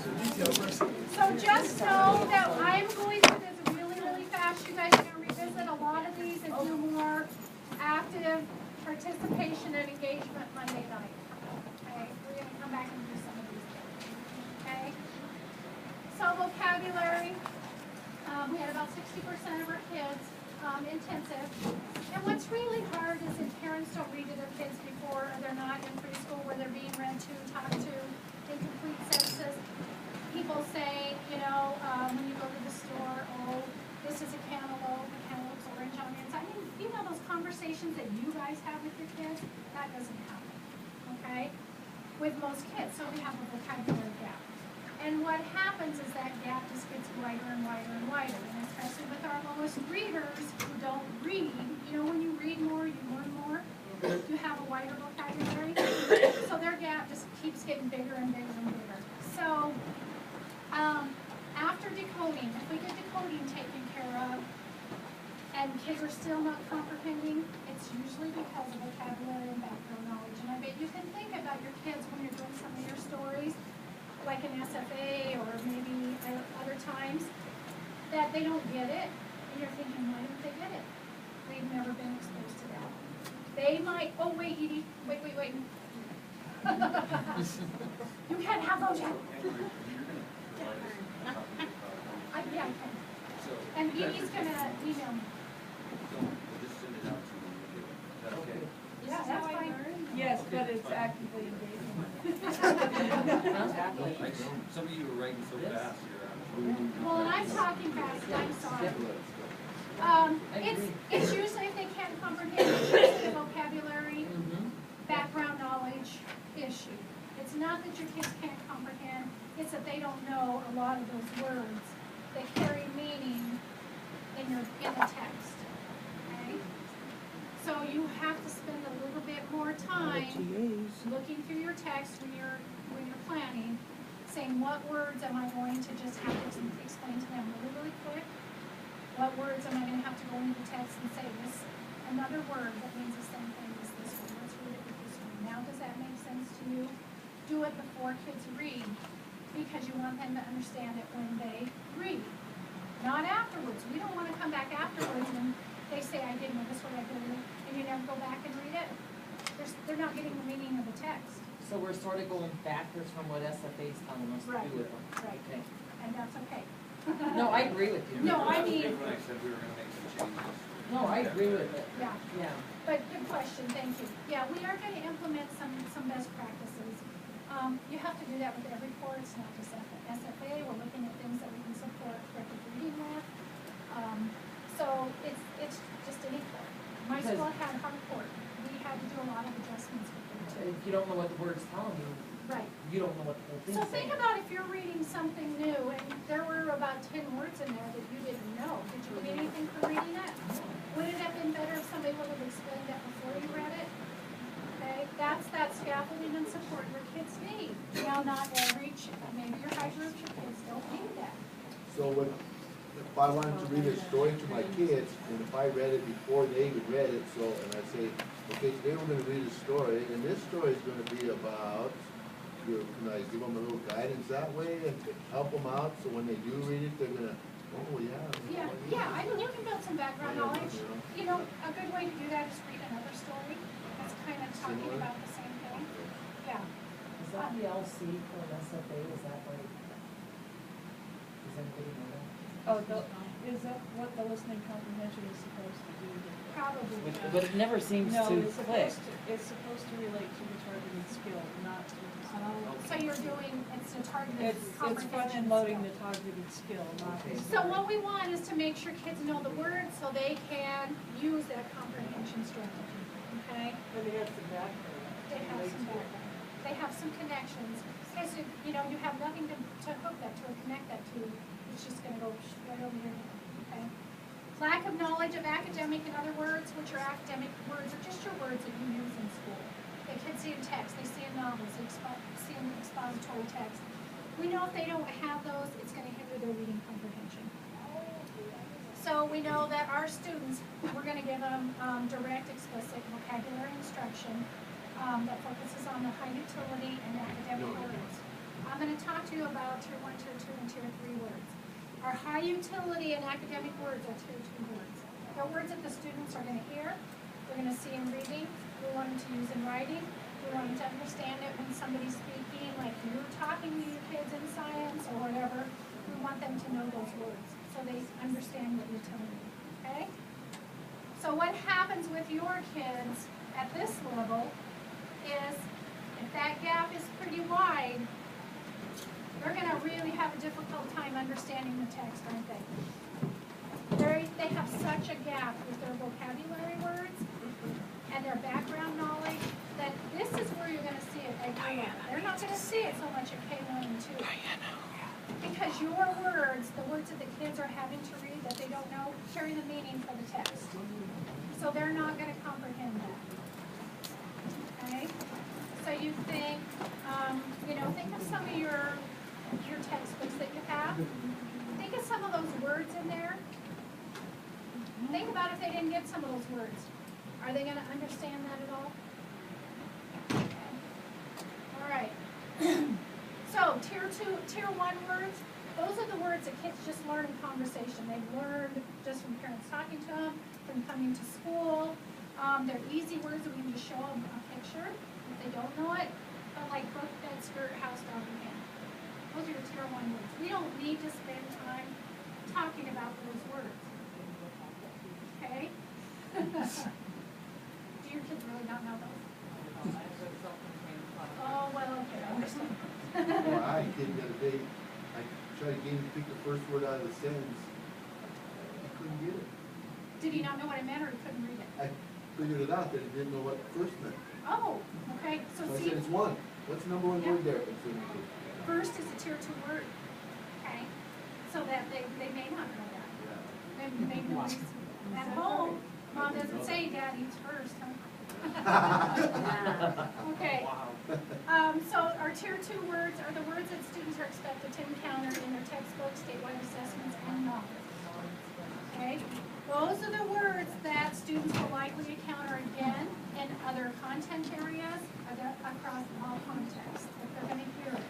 So just know that I'm going through this really, really fast. You guys are going to revisit a lot of these and do more active participation and engagement Monday night. Okay, we're going to come back and do some of these things. Okay. So vocabulary, we had about 60% of our kids intensive. And what's really hard is if parents don't read to their kids before, or they're not in preschool where they're being read to, talked to, incomplete sentences. People say, when you go to the store, oh, this is a cantaloupe, the cantaloupe's orange on the inside. I mean, those conversations that you guys have with your kids, that doesn't happen, okay? With most kids, so we have a vocabulary gap. And what happens is that gap just gets wider and wider and wider, and especially with our lowest readers who don't read. When you read more, you learn more. You have a wider vocabulary, so their gap just keeps getting bigger and bigger and bigger. So after decoding, if we get decoding taken care of, and kids are still not comprehending, it's usually because of vocabulary and background knowledge. And I bet you can think about your kids when you're doing some of your stories, like an SFA or maybe other times, that they don't get it, and you're thinking, why don't they get it? They've never been exposed to that. They might, oh wait, Edie, wait. You can't have those yet. Yeah, I can. And Edie's gonna email me. Yeah, that's fine. Yes, but it's actively engaging. Some of you are writing so fast. Well, and I'm talking fast, I'm sorry. It's usually if they can't comprehend, it's usually a vocabulary, background knowledge issue. It's not that your kids can't comprehend, it's that they don't know a lot of those words that carry meaning in the text. Okay? So you have to spend a little bit more time looking through your text when you're planning, saying what words am I going to just have to explain to them really, really quick? What words am I going to have to go into the text and say this? Another word that means the same thing as this one. Let's read it with this one. Now, does that make sense to you? Do it before kids read, because you want them to understand it when they read, not afterwards. We don't want to come back afterwards and they say, I didn't know this word, I didn't, and you never go back and read it. They're not getting the meaning of the text. So we're sort of going backwards from what SFA's telling us to do with them. Right. Okay. And that's okay. No, I agree with you. No, I mean. When I said we were going to make some changes. No, I agree with it. Yeah. Yeah. But good question, thank you. Yeah, we are going to implement some best practices. You have to do that with every course, not just SFA. We're looking at things that we can support corrective reading with. So it's just any court. My school had hard court. We had to do a lot of adjustments with it. If you don't know what the word's telling you, right. You don't know what the whole thing's So saying. think about if you're reading something new and there were about 10 words in there that you didn't know. Did you get anything from reading it? Would it have been better if somebody would have explained that before you read it? Okay, that's that scaffolding and support your kids need. Now, not every, maybe your high group, your kids don't need that. So if I wanted to read a story to my kids, and if I read it before they even read it, and I say, okay, today we're going to read a story, and this story is going to be about, can I give them a little guidance that way and help them out, so when they do read it, they're going to, oh yeah. Yeah, I mean, you can build some background knowledge. A good way to do that is read another story that's kind of talking about the same thing. Yeah. Is that the LC for an SFA? Is that like, does anybody know that? Is that what the listening comprehension is supposed to do? Probably. But it never seems No, to it's click. supposed to relate to the targeted skill, not to the So you're doing, it's a targeted It's comprehension front-end loading skill. the targeted skill, not the. So what we want is to make sure kids know the words so they can use that comprehension strategy, okay? But they have some background. They have some background. They have some connections. Because, you have nothing to hook that to or connect that to. It's just going to go right over here, okay? Lack of knowledge of academic and other words, which are academic words, are just your words that you use in school. The kids see in text, they see in novels, they see in expository text. We know if they don't have those, it's going to hinder their reading comprehension. So we know that our students, we're going to give them direct, explicit vocabulary instruction that focuses on the high utility and academic words. I'm gonna talk to you about tier 1, tier 2, and tier 3 words. Our high utility and academic words are tier 2 words. They're words that the students are gonna hear, they're gonna see in reading, we want them to use in writing, we want them to understand it when somebody's speaking, like you're talking to your kids in science or whatever, we want them to know those words, so they understand what you're telling them, okay? So what happens with your kids at this level is, if that gap is pretty wide, they're gonna really have a difficult time understanding the text, aren't they? They have such a gap with their vocabulary words and their background knowledge that this is where you're gonna see it right here. They're not gonna see it so much at K1 and 2. Because your words, the words that the kids are having to read that they don't know, carry the meaning for the text. So they're not gonna comprehend that. Okay? So you think, think of some of your textbooks that you have. Think of some of those words in there. Think about if they didn't get some of those words. Are they gonna understand that at all? Okay. All right. So tier 1 words, those are the words that kids just learn in conversation. They've learned just from parents talking to them, from coming to school. They're easy words that we can just show them a picture if they don't know it. But like book, bed, skirt, house, dog, and cat. Those are your tier 1 words. We don't need to spend time talking about those words. Okay? Do your kids really not know those? Oh, well, okay, I understand. Well, I did the other day, I tried to get him to pick the first word out of the sentence. I couldn't get it. Did he not know what it meant, or he couldn't read it? I figured it out that he didn't know what first meant. Oh, okay, so So I see, said, it's one. What's the number one word there? It's in the- first is a tier 2 word, okay? So that they may not know that. Yeah. And maybe at home, mom doesn't say daddy's first, huh? Okay. So our tier 2 words are the words that students are expected to encounter in their textbooks, statewide assessments, and novels. Okay? Those are the words that students will likely encounter again in other content areas across all contexts. If they're going to hear it,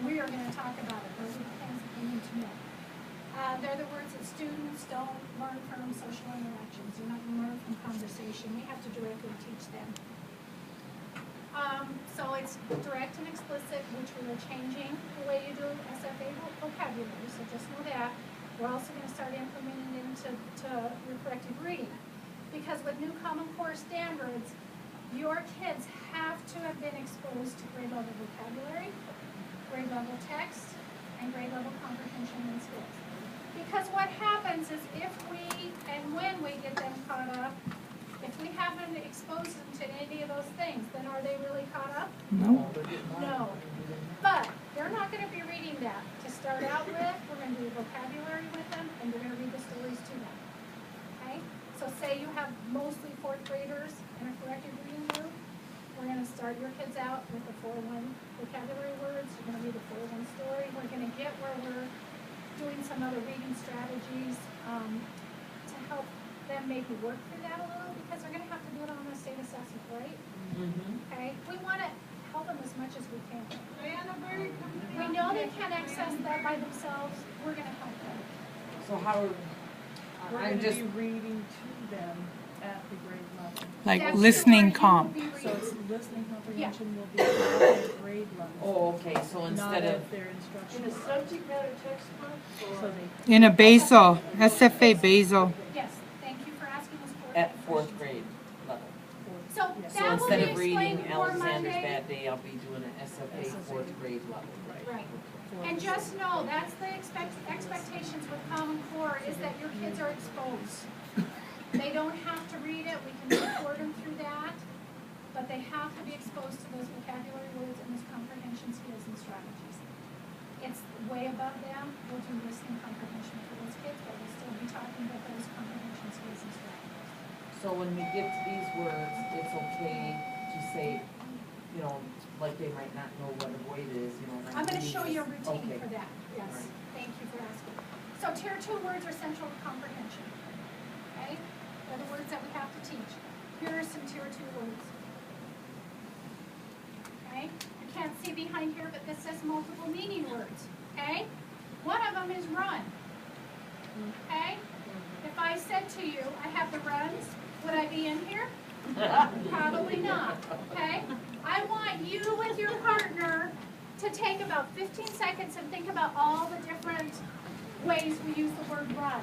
we are going to talk about it. Those are the things that they need to know. They're the words that students don't learn from social interactions. They're not going to learn from conversation. We have to directly teach them. So it's direct and explicit, which we are changing the way you do SFA vocabulary, so just know that. We're also going to start implementing it into your corrected reading. Because with new Common Core standards, your kids have to have been exposed to grade level vocabulary, grade level text, and grade level comprehension and skills. Because what happens is if we, and when we get them caught up, if we haven't exposed them to any of those things, then are they really caught up? No. No. But they're not going to be reading that. To start out with, we're going to do vocabulary with them, and we're going to read the stories to them. Okay? So say you have mostly 4th graders in a corrected reading group. We're going to start your kids out with the 4-1 vocabulary words. You're going to read the 4-1 story. We're going to get where we're doing some other reading strategies to help them maybe work through that a little, because they're going to have to do it on a state assessment, right? Okay? We want to help them as much as we can. We know they can't access that by themselves. We're going to help them. So how, We're I'm gonna just, be reading to them at the grade level. Like That's listening the word you comp. will be So reading. it's listening comprehension will be at their grade level. oh, okay, so Not instead of, at their instruction. subject matter textbook So they, In a basal, SFA basal. Yes, thank you for asking this question. at 4th grade level. So Yes. So that will instead be of reading explained more Alexander's Monday. Bad Day, I'll be doing an SFA 4th grade level. Right. And just know, that's the expectations with Common Core, is that your kids are exposed. They don't have to read it, we can support them through that, but they have to be exposed to those vocabulary words and those comprehension skills and strategies. It's way above them, we'll do listening comprehension for those kids, but we'll still be talking about those comprehension skills and strategies. So when we get to these words, it's okay to say, you know, like they might not know what a void is, you know. I'm gonna show you a routine Okay. for that, yes, Right. thank you for asking. So tier 2 words are central to comprehension, okay? They're the words that we have to teach. Here are some tier 2 words. Okay, your can't see behind here, but this says multiple meaning words, okay? One of them is run, okay? If I said to you, I have the runs, would I be in here? Probably not, okay? I want you with your partner to take about 15 seconds and think about all the different ways we use the word run.